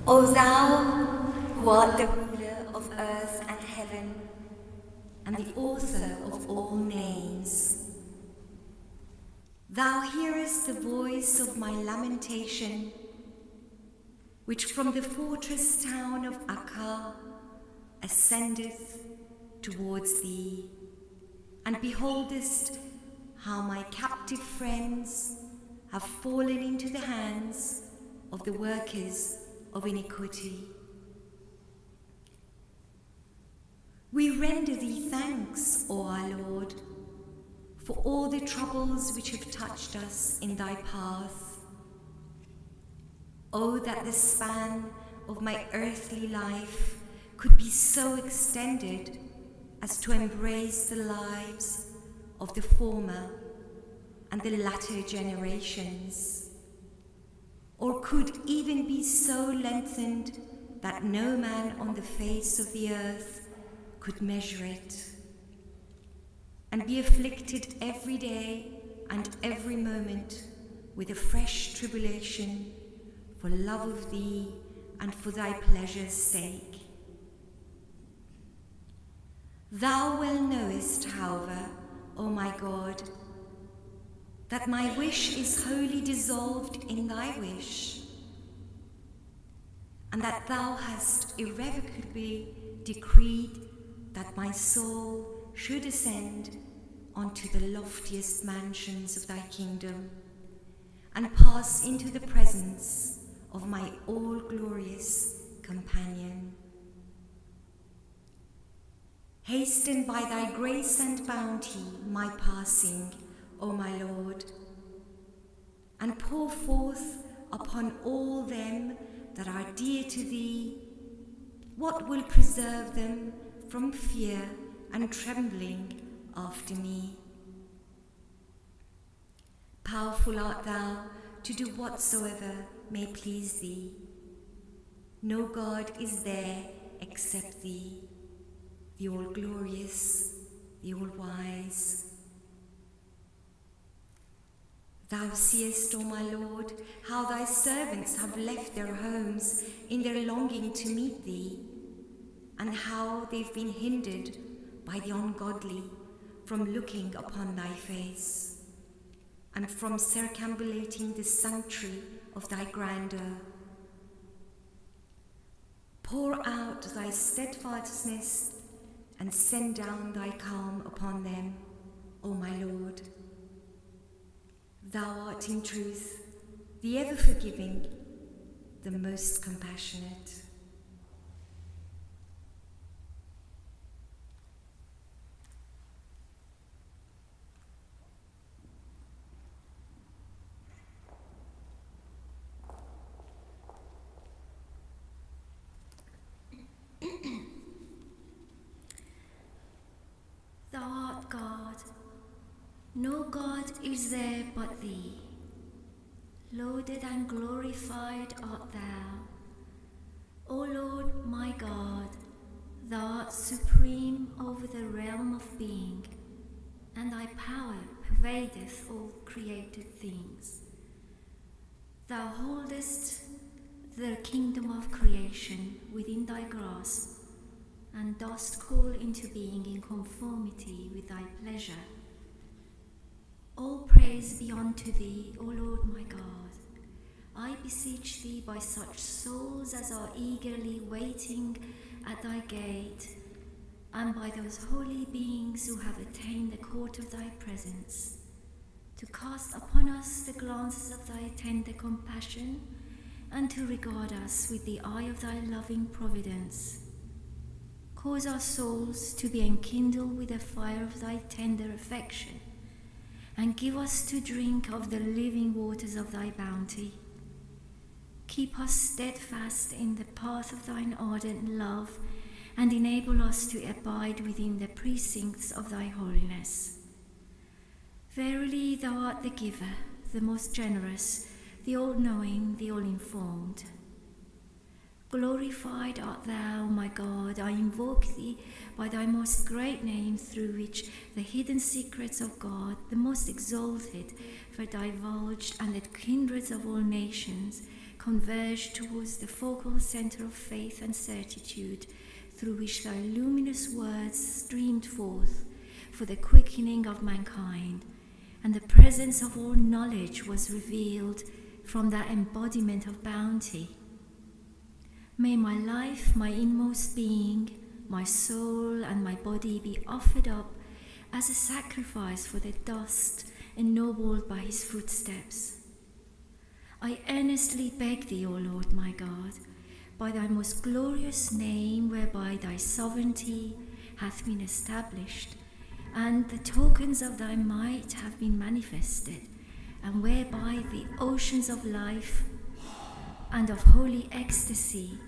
O thou who art the ruler of earth and heaven, and the author of all names, thou hearest the voice of my lamentation, which from the fortress town of Akka ascendeth towards thee, and beholdest how my captive friends have fallen into the hands of the workers of iniquity. We render thee thanks, O our Lord, for all the troubles which have touched us in thy path. Oh, that the span of my earthly life could be so extended as to embrace the lives of the former and the latter generations, or could even be so lengthened that no man on the face of the earth could measure it, and be afflicted every day and every moment with a fresh tribulation for love of thee and for thy pleasure's sake. Thou well knowest, however, O my God, that my wish is wholly dissolved in thy wish, and that thou hast irrevocably decreed that my soul should ascend onto the loftiest mansions of thy kingdom, and pass into the presence of my all-glorious companion. Hasten by thy grace and bounty my passing, O my Lord, and pour forth upon all them that are dear to thee what will preserve them from fear and trembling after me. Powerful art thou to do whatsoever may please thee. No God is there except thee, the all-glorious, the all-wise. Thou seest, O my Lord, how thy servants have left their homes in their longing to meet thee, and how they've been hindered by the ungodly from looking upon thy face, and from circumambulating the sanctuary of thy grandeur. Pour out thy steadfastness and send down thy calm upon them, O my Lord. Thou art in truth the ever-forgiving, the most compassionate. Thou art God, no God is there but thee. Lauded and glorified art thou, O Lord my God. Thou art supreme over the realm of being, and thy power pervadeth all created things. Thou holdest the kingdom of creation within thy grasp, and dost call into being in conformity with thy pleasure. All praise be unto thee, O Lord my God. I beseech thee by such souls as are eagerly waiting at thy gate, and by those holy beings who have attained the court of thy presence, to cast upon us the glances of thy tender compassion, and to regard us with the eye of thy loving providence. Cause our souls to be enkindled with the fire of thy tender affection, and give us to drink of the living waters of thy bounty. Keep us steadfast in the path of thine ardent love, and enable us to abide within the precincts of thy holiness. Verily thou art the giver, the most generous, the all-knowing, the all-informed. Glorified art thou, my God. I invoke thee by thy most great name, through which the hidden secrets of God, the most exalted, were divulged, and the kindreds of all nations converge towards the focal center of faith and certitude, through which thy luminous words streamed forth for the quickening of mankind, and the presence of all knowledge was revealed from that embodiment of bounty. May my life, my inmost being, my soul and my body be offered up as a sacrifice for the dust ennobled by his footsteps. I earnestly beg thee, O Lord my God, by thy most glorious name, whereby thy sovereignty hath been established, and the tokens of thy might have been manifested, and whereby the oceans of life and of holy ecstasy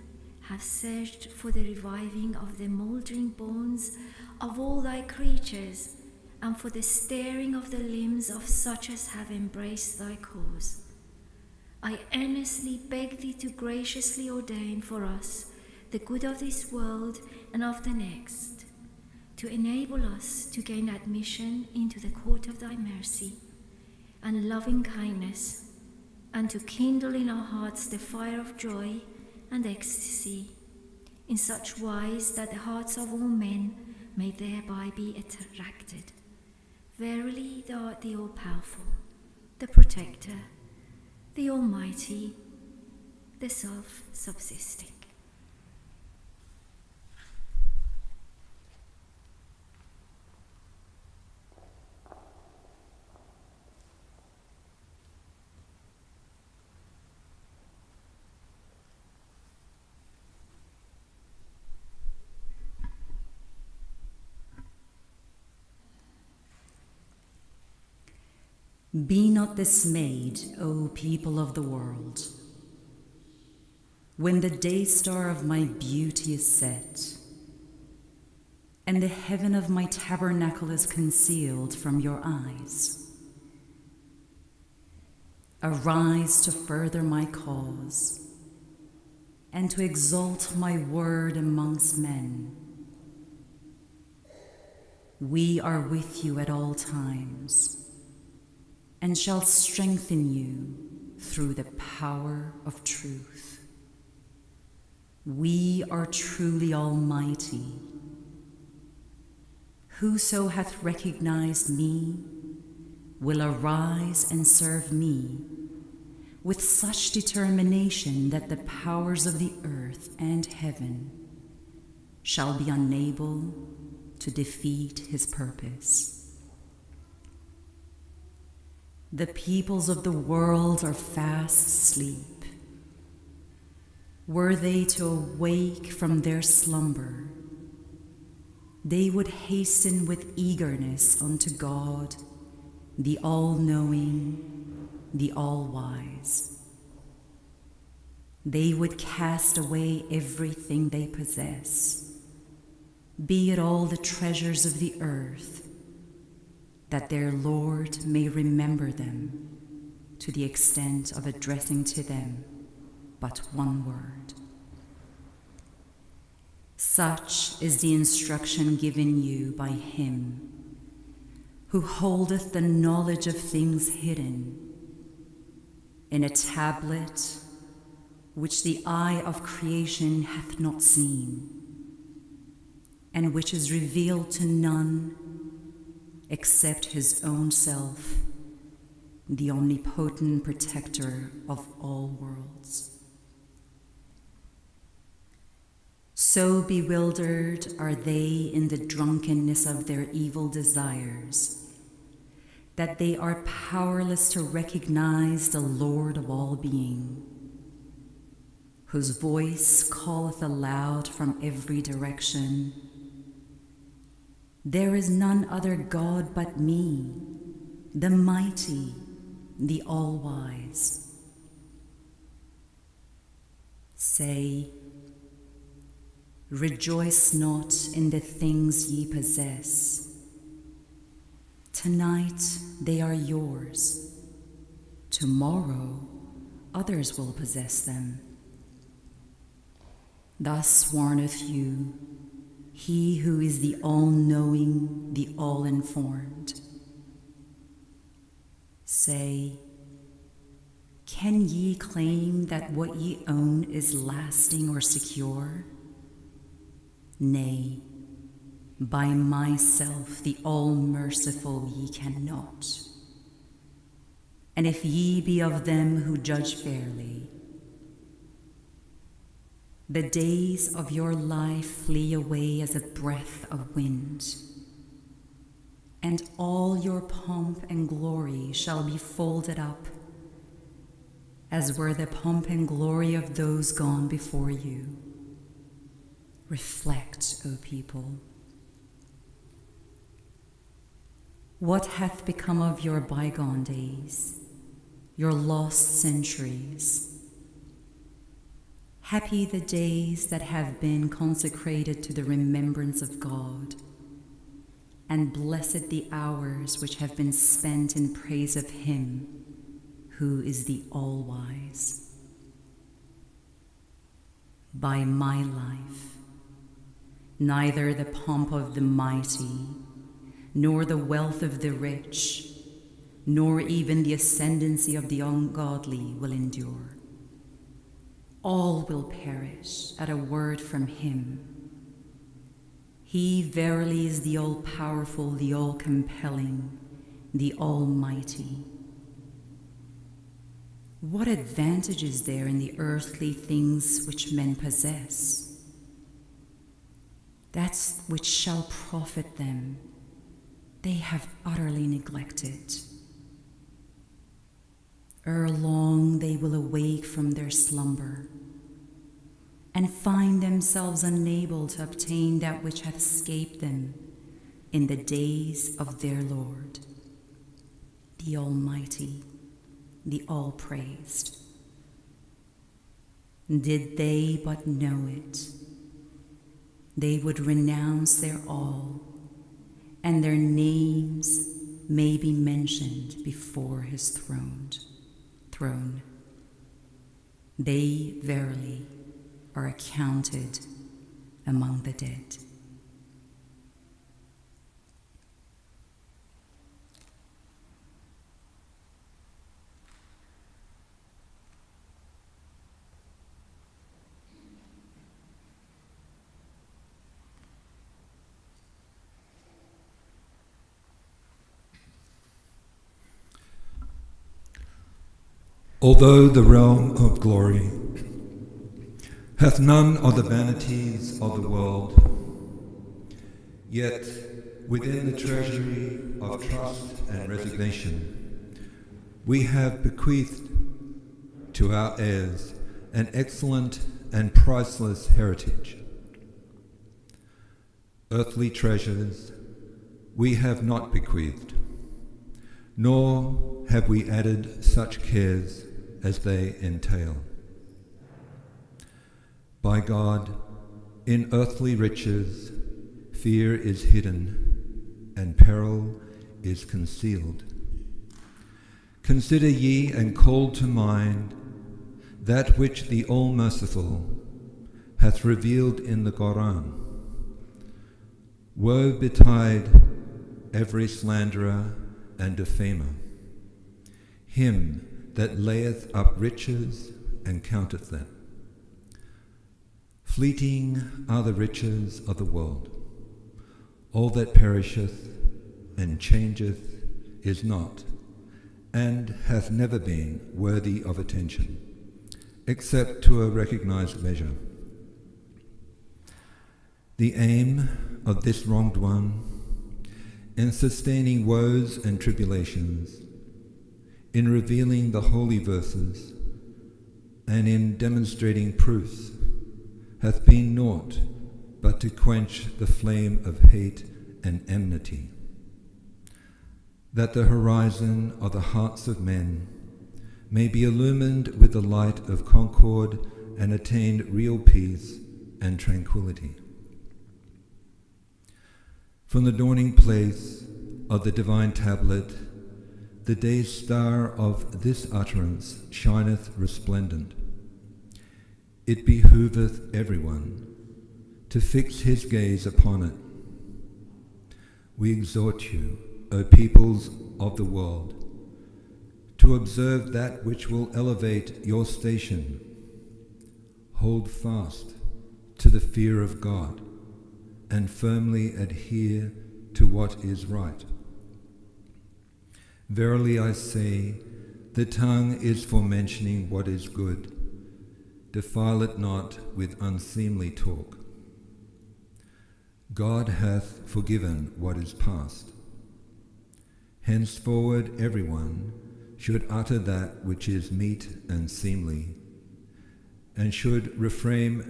have searched for the reviving of the mouldering bones of all thy creatures, and for the stirring of the limbs of such as have embraced thy cause. I earnestly beg thee to graciously ordain for us the good of this world and of the next, to enable us to gain admission into the court of thy mercy and loving kindness, and to kindle in our hearts the fire of joy and ecstasy, in such wise that the hearts of all men may thereby be attracted. Verily thou art the all-powerful, the protector, the almighty, the self-subsisting. Be not dismayed, O people of the world, when the day star of my beauty is set, and the heaven of my tabernacle is concealed from your eyes. Arise to further my cause, and to exalt my word amongst men. We are with you at all times, and shall strengthen you through the power of truth. We are truly almighty. Whoso hath recognized me will arise and serve me with such determination that the powers of the earth and heaven shall be unable to defeat his purpose. The peoples of the world are fast asleep. Were they to awake from their slumber, they would hasten with eagerness unto God, the all-knowing, the all-wise. They would cast away everything they possess, be it all the treasures of the earth, that their Lord may remember them, to the extent of addressing to them but one word. Such is the instruction given you by him who holdeth the knowledge of things hidden in a tablet which the eye of creation hath not seen, and which is revealed to none except his own self, the omnipotent protector of all worlds. So bewildered are they in the drunkenness of their evil desires, that they are powerless to recognize the Lord of all being, whose voice calleth aloud from every direction, there is none other God but me, the mighty, the all-wise. Say, rejoice not in the things ye possess. Tonight they are yours. Tomorrow others will possess them. Thus warneth you he who is the all-knowing, the all-informed. Say, Can ye claim that what ye own is lasting or secure? Nay, by myself, the all-merciful, ye cannot. And if ye be of them who judge fairly, the days of your life flee away as a breath of wind, and all your pomp and glory shall be folded up, as were the pomp and glory of those gone before you. Reflect, O people. What hath become of your bygone days, your lost centuries? Happy the days that have been consecrated to the remembrance of God, and blessed the hours which have been spent in praise of Him who is the all-wise. By my life, neither the pomp of the mighty, nor the wealth of the rich, nor even the ascendancy of the ungodly will endure. All will perish at a word from Him. He verily is the all-powerful, the all-compelling, the almighty. What advantage is there in the earthly things which men possess? That which shall profit them, they have utterly neglected. Ere long they will awake from their slumber, and find themselves unable to obtain that which hath escaped them in the days of their Lord, the Almighty, the All-Praised. Did they but know it, they would renounce their all, and their names may be mentioned before His throne. They verily are accounted among the dead. Although the realm of glory hath none of the vanities of the world, yet within the treasury of trust and resignation we have bequeathed to our heirs an excellent and priceless heritage. Earthly treasures we have not bequeathed, nor have we added such cares as they entail. By God, in earthly riches, fear is hidden, and peril is concealed. Consider ye and call to mind that which the All-Merciful hath revealed in the Quran. Woe betide every slanderer and defamer, him that layeth up riches and counteth them. Fleeting are the riches of the world. All that perisheth and changeth is not, and hath never been worthy of attention, except to a recognized measure. The aim of this wronged one, in sustaining woes and tribulations, in revealing the holy verses, and in demonstrating proofs, hath been naught but to quench the flame of hate and enmity, that the horizon of the hearts of men may be illumined with the light of concord and attain real peace and tranquility. From the dawning place of the divine tablet, the day's star of this utterance shineth resplendent. It behoveth everyone to fix his gaze upon it. We exhort you, O peoples of the world, to observe that which will elevate your station. Hold fast to the fear of God and firmly adhere to what is right. Verily I say, the tongue is for mentioning what is good. Defile it not with unseemly talk. God hath forgiven what is past. Henceforward everyone should utter that which is meet and seemly, and should refrain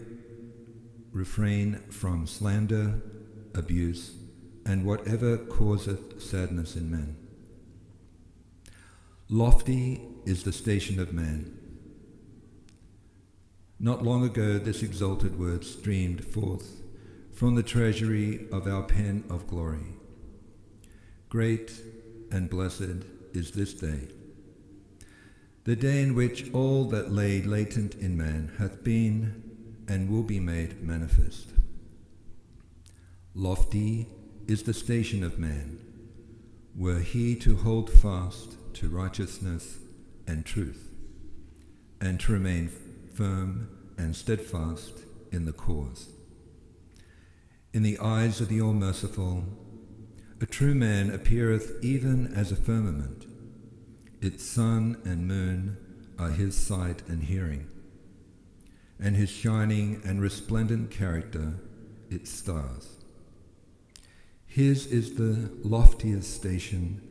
from slander, abuse, and whatever causeth sadness in men. Lofty is the station of man. Not long ago this exalted word streamed forth from the treasury of our pen of glory. Great and blessed is this day, the day in which all that lay latent in man hath been and will be made manifest. Lofty is the station of man, were he to hold fast to righteousness and truth, and to remain firm and steadfast in the cause. In the eyes of the All-Merciful, a true man appeareth even as a firmament. Its sun and moon are his sight and hearing, and his shining and resplendent character its stars. His is the loftiest station,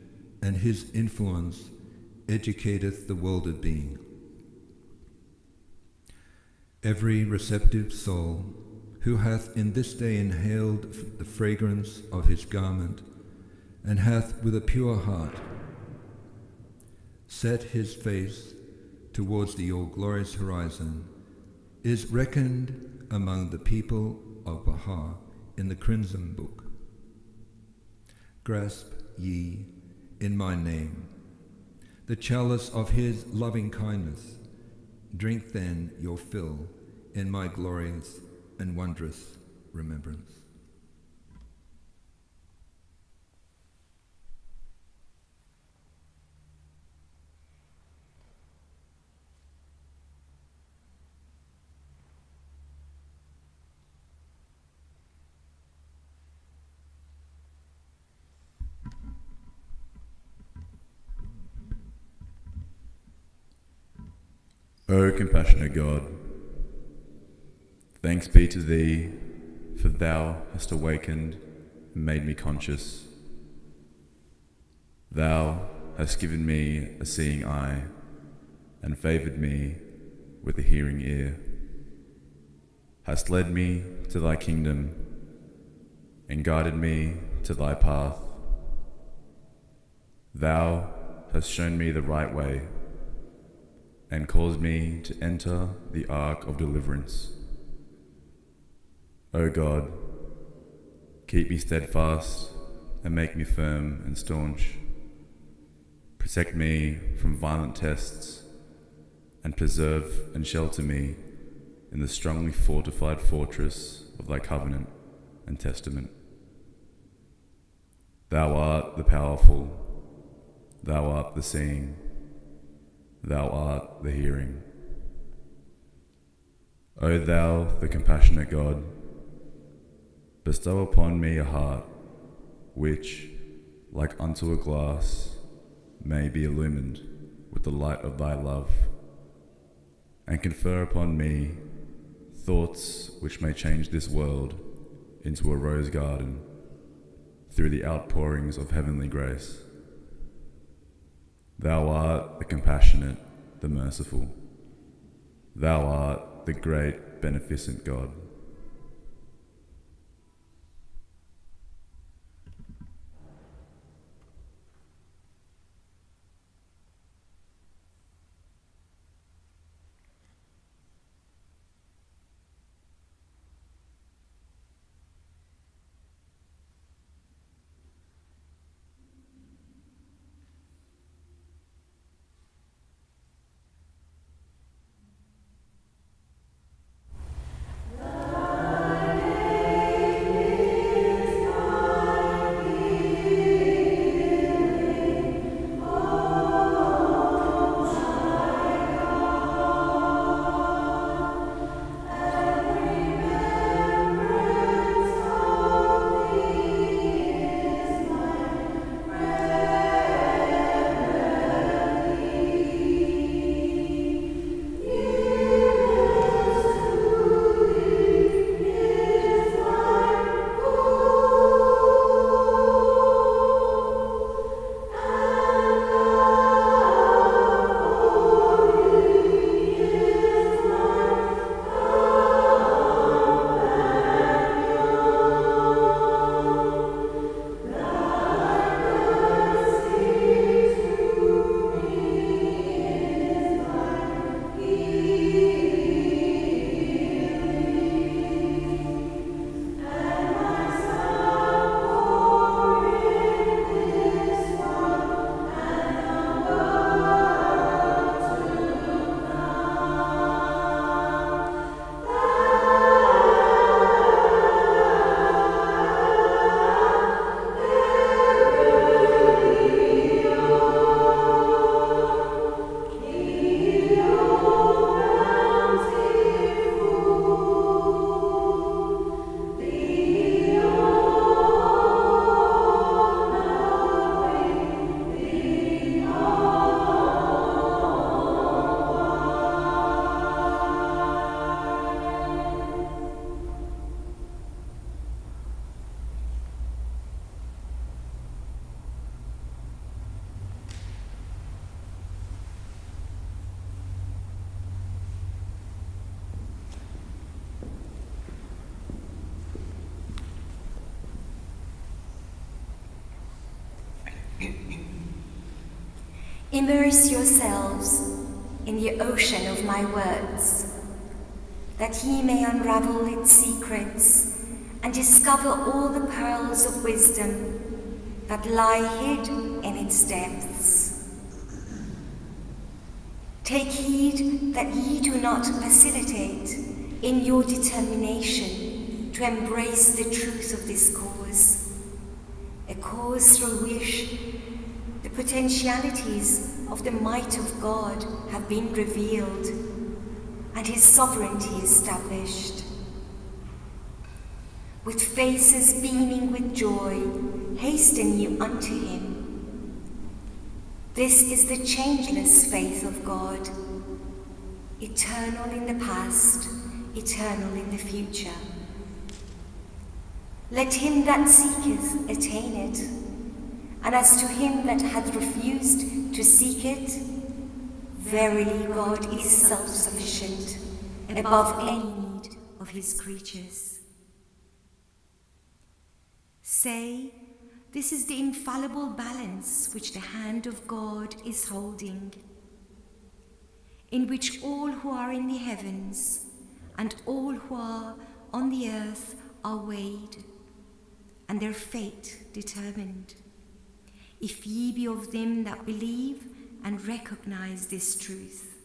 and his influence educateth the worlded being. Every receptive soul who hath in this day inhaled the fragrance of his garment, and hath with a pure heart set his face towards the all-glorious horizon, is reckoned among the people of Baha in the Crimson Book. Grasp ye in my name the chalice of his loving kindness. Drink then your fill in my glorious and wondrous remembrance. O compassionate God, thanks be to Thee, for Thou hast awakened and made me conscious. Thou hast given me a seeing eye and favoured me with a hearing ear, hast led me to Thy kingdom and guided me to Thy path. Thou hast shown me the right way and caused me to enter the ark of deliverance. O God, keep me steadfast and make me firm and staunch. Protect me from violent tests and preserve and shelter me in the strongly fortified fortress of Thy covenant and testament. Thou art the powerful, Thou art the seeing, Thou art the hearing. O Thou, the compassionate God, bestow upon me a heart which, like unto a glass, may be illumined with the light of Thy love, and confer upon me thoughts which may change this world into a rose garden through the outpourings of heavenly grace. Thou art the compassionate, the merciful. Thou art the great, beneficent God. The Immerse yourselves in the ocean of my words, that ye may unravel its secrets and discover all the pearls of wisdom that lie hid in its depths. Take heed that ye do not facilitate in your determination to embrace the truth of this cause, a cause through which the potentialities of the might of God have been revealed and his sovereignty established. With faces beaming with joy, hasten you unto him. This is the changeless faith of God, eternal in the past, eternal in the future. Let him that seeketh attain it, and as to him that hath refused to seek it, verily God is self-sufficient, above any need of his creatures. Say, this is the infallible balance which the hand of God is holding, in which all who are in the heavens and all who are on the earth are weighed, and their fate determined, if ye be of them that believe and recognize this truth.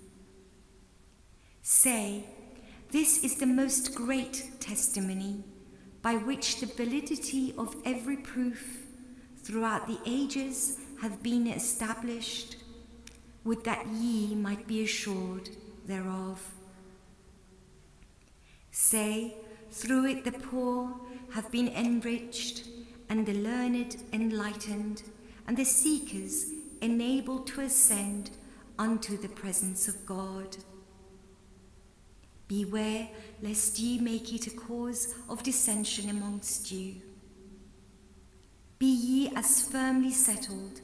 Say, this is the most great testimony, by which the validity of every proof throughout the ages hath been established, would that ye might be assured thereof. Say, through it the poor have been enriched, and the learned enlightened, and the seekers enabled to ascend unto the presence of God. Beware lest ye make it a cause of dissension amongst you. Be ye as firmly settled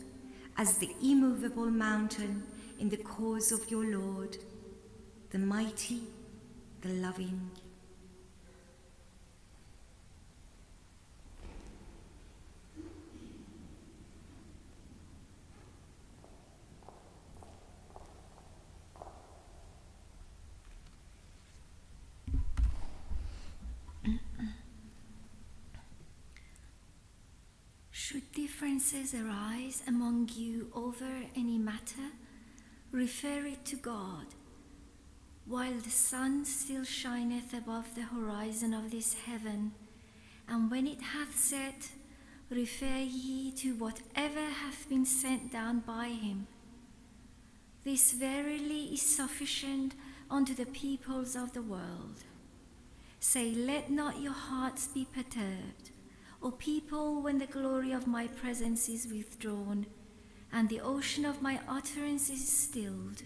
as the immovable mountain in the cause of your Lord, the mighty, the loving. Should differences arise among you over any matter, refer it to God. While the sun still shineth above the horizon of this heaven, and when it hath set, refer ye to whatever hath been sent down by him. This verily is sufficient unto the peoples of the world. Say, let not your hearts be perturbed, O people, when the glory of my presence is withdrawn, and the ocean of my utterance is stilled.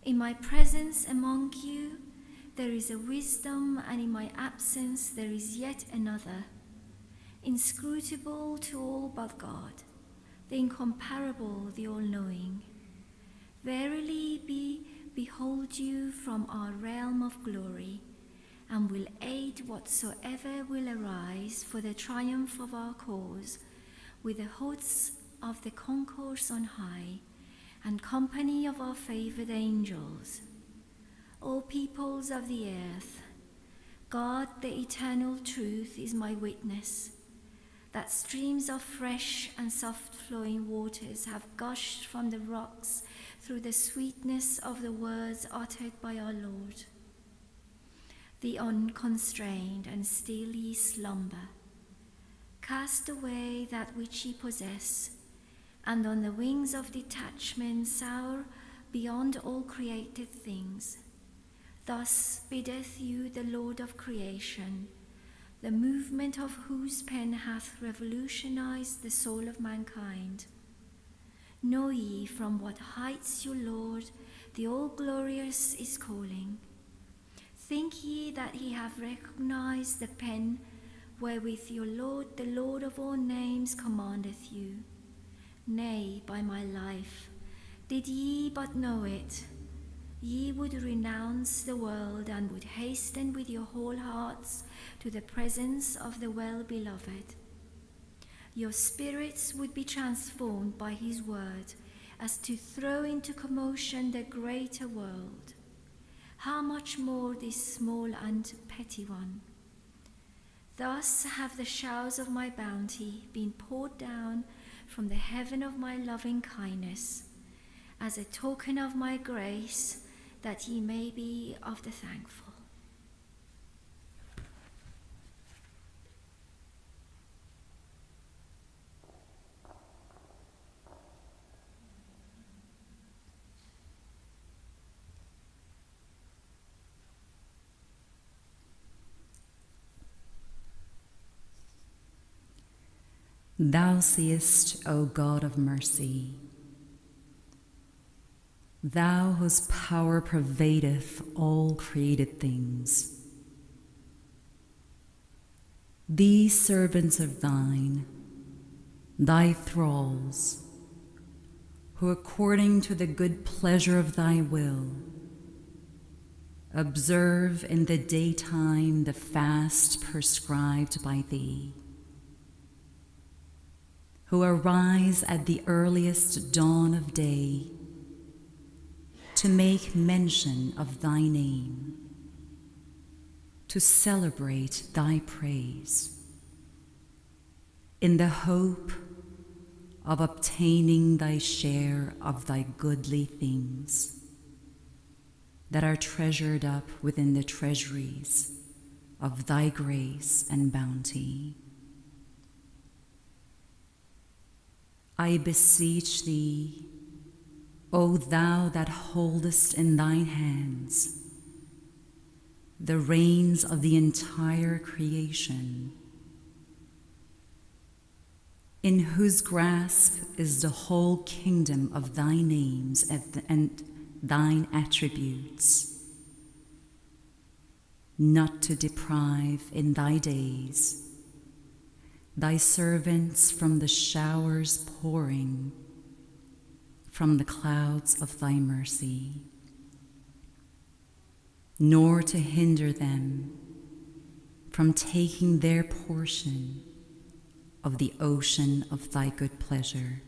In my presence among you there is a wisdom, and in my absence there is yet another, inscrutable to all but God, the incomparable, the all-knowing. Verily behold you from our realm of glory, and will aid whatsoever will arise for the triumph of our cause, with the hosts of the concourse on high, and company of our favoured angels. O peoples of the earth, God the eternal truth is my witness, that streams of fresh and soft-flowing waters have gushed from the rocks through the sweetness of the words uttered by our Lord. The unconstrained and still ye slumber. Cast away that which ye possess, and on the wings of detachment soar beyond all created things. Thus biddeth you the Lord of creation, the movement of whose pen hath revolutionized the soul of mankind. Know ye from what heights your Lord, the all-glorious, is calling. Think ye that he have recognized the pen wherewith your Lord, the Lord of all names, commandeth you? Nay, by my life, did ye but know it, ye would renounce the world and would hasten with your whole hearts to the presence of the well-beloved. Your spirits would be transformed by his word, as to throw into commotion the greater world, how much more this small and petty one? Thus have the showers of my bounty been poured down from the heaven of my loving kindness, as a token of my grace, that ye may be of the thankful. Thou seest, O God of mercy, Thou whose power pervadeth all created things. These servants of thine, thy thralls, who according to the good pleasure of thy will, observe in the daytime the fast prescribed by thee, who arise at the earliest dawn of day to make mention of thy name, to celebrate thy praise, in the hope of obtaining thy share of thy goodly things that are treasured up within the treasuries of thy grace and bounty. I beseech thee, O thou that holdest in thine hands the reins of the entire creation, in whose grasp is the whole kingdom of thy names and thine attributes, not to deprive in thy days thy servants from the showers pouring from the clouds of thy mercy, nor to hinder them from taking their portion of the ocean of thy good pleasure.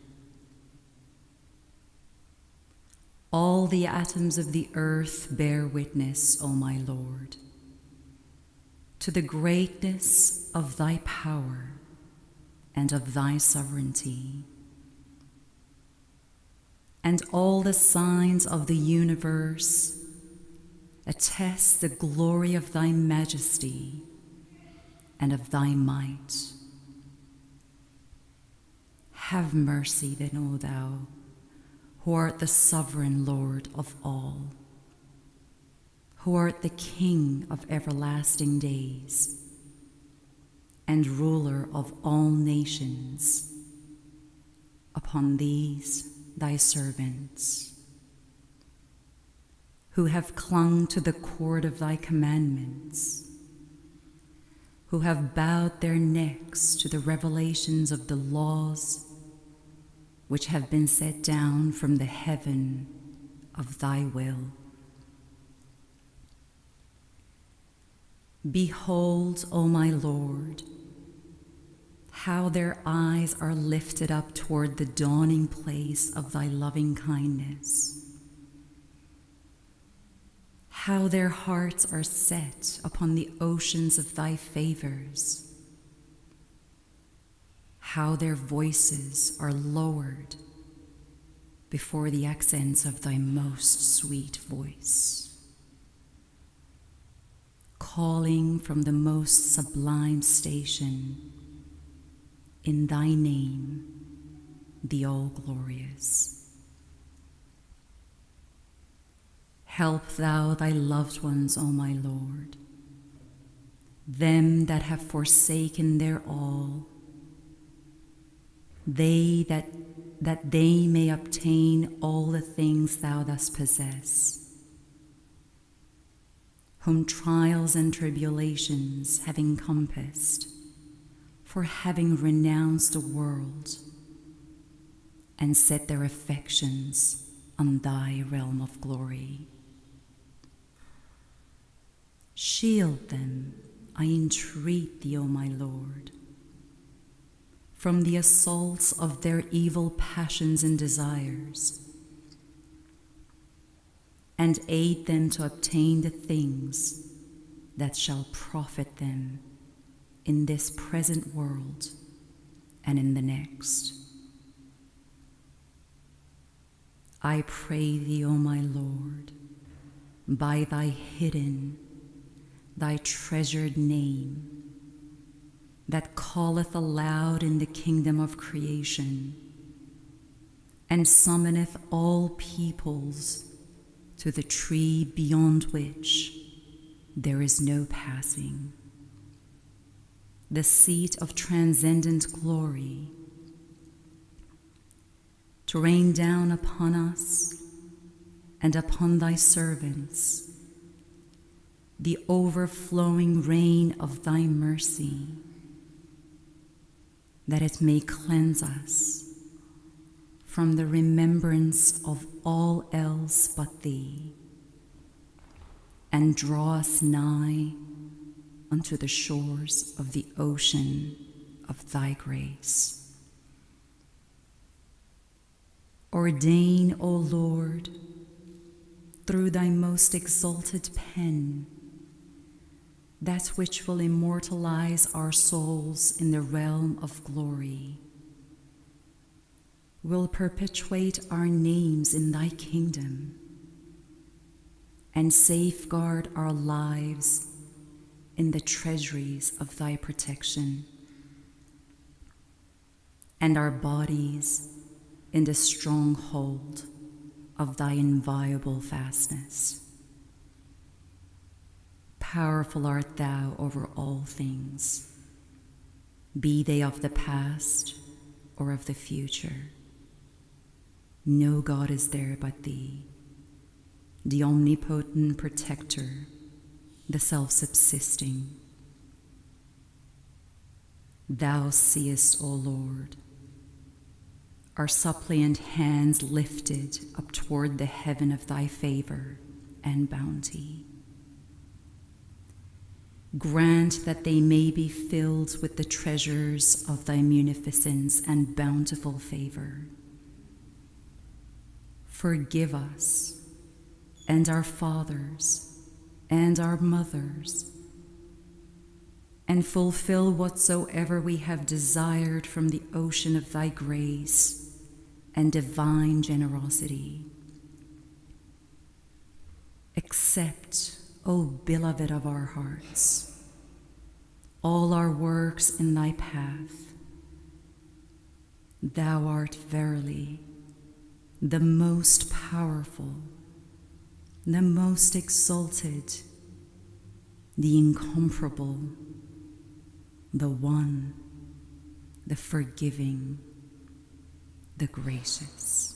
All the atoms of the earth bear witness, O my Lord, to the greatness of thy power and of thy sovereignty. And all the signs of the universe attest the glory of thy majesty and of thy might. Have mercy then, O thou, who art the sovereign Lord of all, who art the King of everlasting days, and ruler of all nations, upon these thy servants, who have clung to the cord of thy commandments, who have bowed their necks to the revelations of the laws which have been set down from the heaven of thy will. Behold, O my Lord, how their eyes are lifted up toward the dawning place of thy loving kindness, how their hearts are set upon the oceans of thy favors, how their voices are lowered before the accents of thy most sweet voice, calling from the most sublime station in thy name, the all-glorious. Help thou thy loved ones, O my Lord, them that have forsaken their all, they that they may obtain all the things thou dost possess, whom trials and tribulations have encompassed, for having renounced the world and set their affections on thy realm of glory. Shield them, I entreat thee, O my Lord, from the assaults of their evil passions and desires, and aid them to obtain the things that shall profit them in this present world and in the next. I pray thee, O my Lord, by thy hidden, thy treasured name, that calleth aloud in the kingdom of creation, and summoneth all peoples to the tree beyond which there is no passing, the seat of transcendent glory, to rain down upon us and upon thy servants the overflowing rain of thy mercy, that it may cleanse us from the remembrance of all else but thee, and draw us nigh unto the shores of the ocean of thy grace. Ordain, O Lord, through thy most exalted pen, that which will immortalize our souls in the realm of glory, will perpetuate our names in thy kingdom, and safeguard our lives in the treasuries of thy protection, and our bodies in the stronghold of thy inviolable fastness. Powerful art thou over all things, be they of the past or of the future. No God is there but thee, the omnipotent protector, the self-subsisting. Thou seest, O Lord, our suppliant hands lifted up toward the heaven of thy favor and bounty. Grant that they may be filled with the treasures of thy munificence and bountiful favor. Forgive us and our fathers and our mothers, and fulfill whatsoever we have desired from the ocean of thy grace and divine generosity. Accept, O beloved of our hearts, all our works in thy path. Thou art verily the most powerful, the most exalted, the incomparable, the one, the forgiving, the gracious.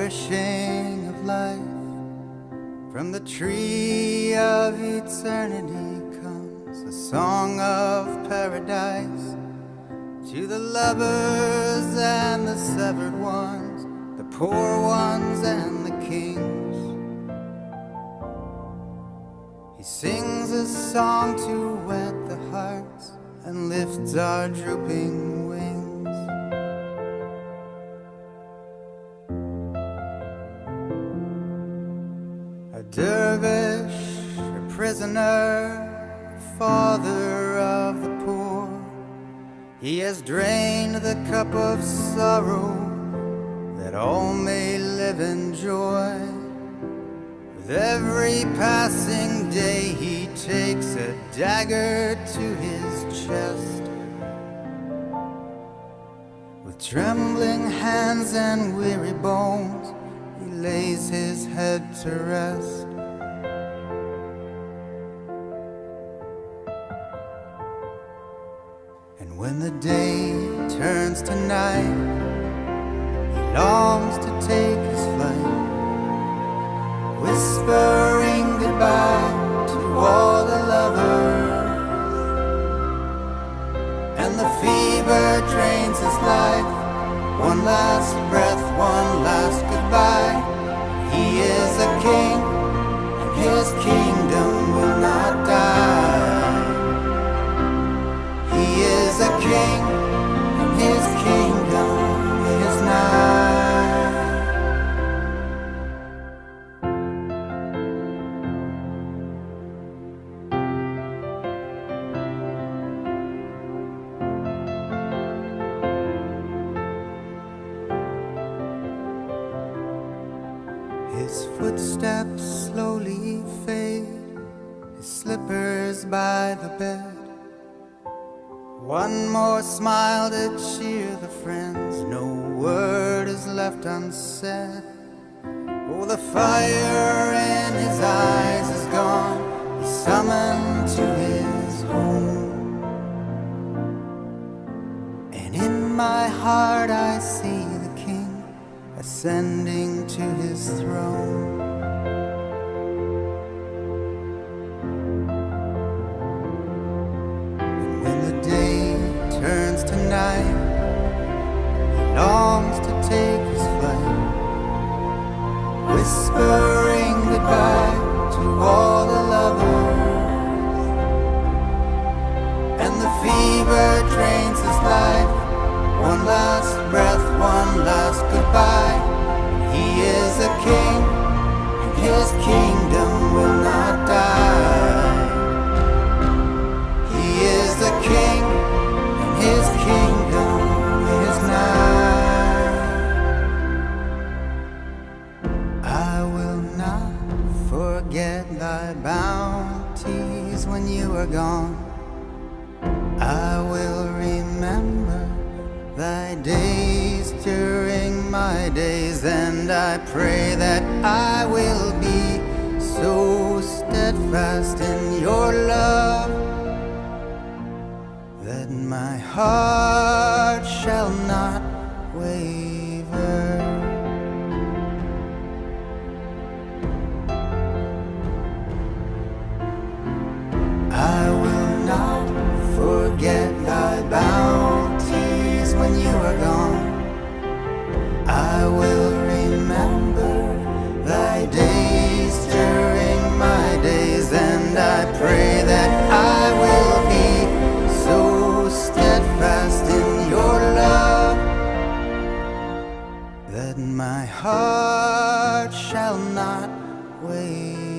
nourishing of life. From the tree of eternity comes a song of paradise. To the lovers and the severed ones, the poor ones and the kings, he sings a song to wet the hearts and lifts our drooping wings. A dervish, a prisoner, a father of the poor, he has drained the cup of sorrow that all may live in joy. With every passing day he takes a dagger to his chest. With trembling hands and weary bones he lays his head to rest. And when the day turns to night, he longs to take his flight, whispering goodbye to all the lovers. And the fever drains his life, one last breath, one last goodbye. He is a king, and his kingdom will not die. He is a king, and his kingdom is nigh. His footsteps slowly fade, his slippers by the bed. One more smile to cheer the friends, no word is left unsaid. Oh, the fire in his eyes is gone, he's summoned to his home. And in my heart I see the King ascending to his throne. Turns to night, he longs to take his flight, whispering goodbye to all the lovers. And the fever drains his life, one last breath, one last goodbye. He is a king, and his kingdom will not die. He is a king, his kingdom is nigh. I will not forget thy bounties when you are gone. I will remember thy days during my days, and I pray that I will be so steadfast in your love that my heart shall not waver. I will not forget thy bounties when you are gone. I will remember thy days during my days, and I pray that I will be so steadfast in your love that my heart shall not waver.